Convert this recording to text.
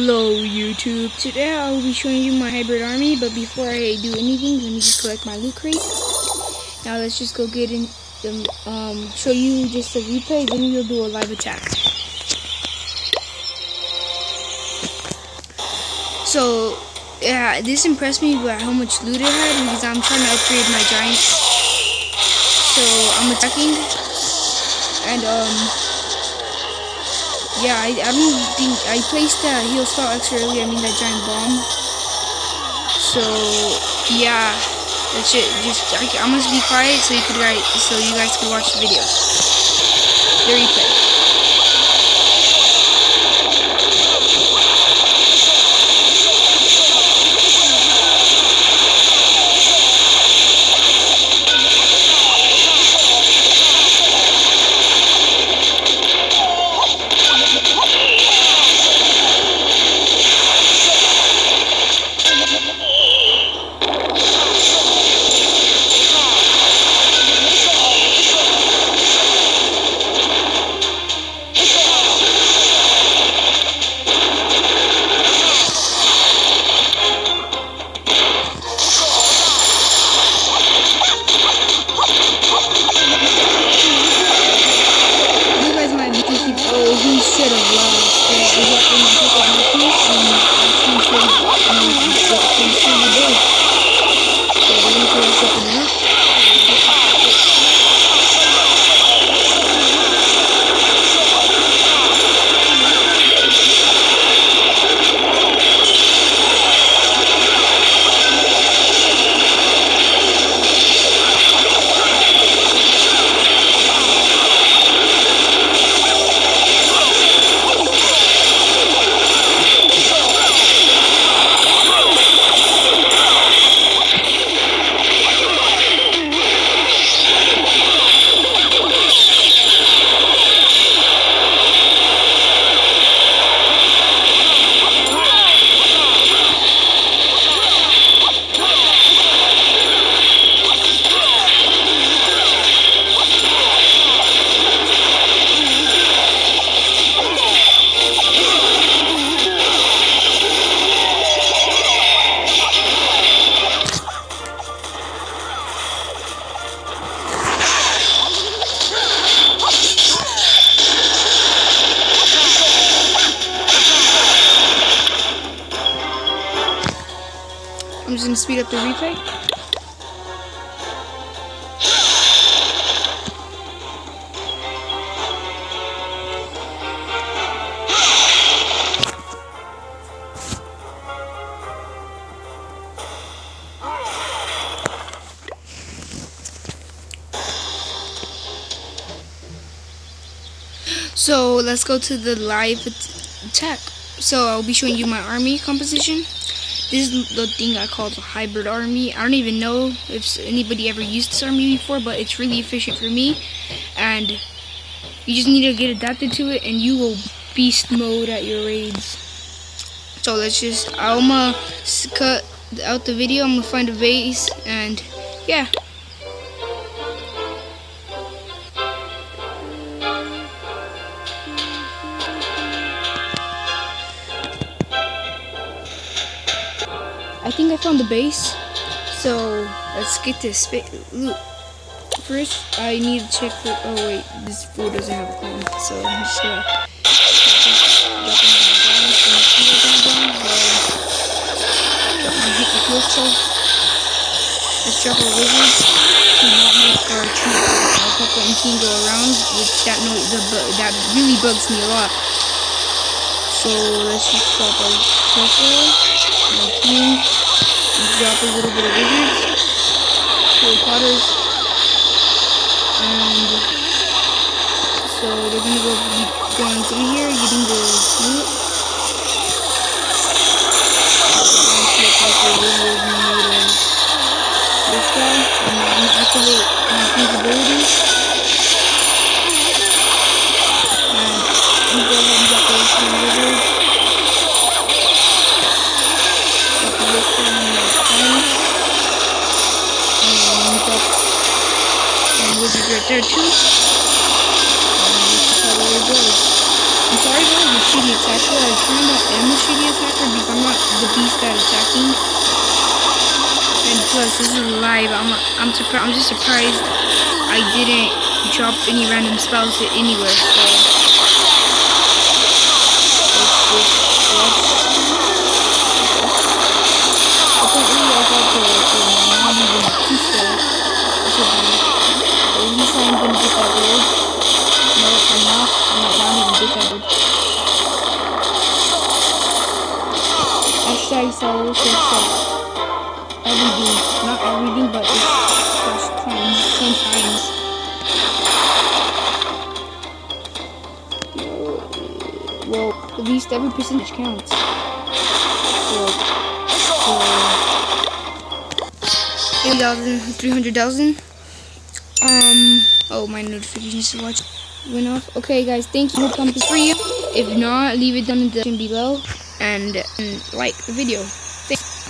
Hello YouTube, today I will be showing you my hybrid army, but before I do anything, let me just collect my loot crate. Now let's just go get in, show you just a replay, then we'll do a live attack. So, yeah, this impressed me by how much loot it had, because I'm trying to upgrade my giants. So, I'm attacking, and yeah, I don't think I placed that heal spell extra early. I mean that giant bomb. So yeah, that's it. Just I'm gonna be quiet so you guys can watch the video. The replay. I'm just going to speed up the replay. So let's go to the live attack. So I'll be showing you my army composition. This is the thing I call the hybrid army. I don't even know if anybody ever used this army before, but it's really efficient for me. And you just need to get adapted to it, and you will beast mode at your raids. So I'm gonna cut out the video. I'm gonna find a base, and yeah. I think I found the base, so let's get this loot. First, I need to check for. Oh wait, this fool doesn't have a clone, so I'm just gonna. Hit the kill stuff. Let's drop our wizards to not make our couple and team go around, which that really bugs me a lot. So let's just drop our team. Drop a little bit of wizards, Harry Potters, and so they're gonna be going through here, getting the loot. Looks like the wizard made this guy, and I'm gonna activate my king's ability. And I'm gonna go ahead and drop the rest of the wizards. Wizard right there too. This is how it goes. I'm sorry guys, shitty attacker. I kind of am a shitty attacker because I'm not the beast at attacking. And plus, this is live. I'm just surprised I didn't drop any random spells anywhere. So apparently I thought not even 2-star. At least I'm gonna get that gold. No, I'm not. I might not even get that gold. Hashtag sorrow, everything. Not everything, but it's sometimes. Well, at least every percentage counts. So 80,000, 300,000. Oh, my notifications to watch went off. Okay, guys, thank you. Compass for you. If not, leave it down in the description below and like the video. Thanks.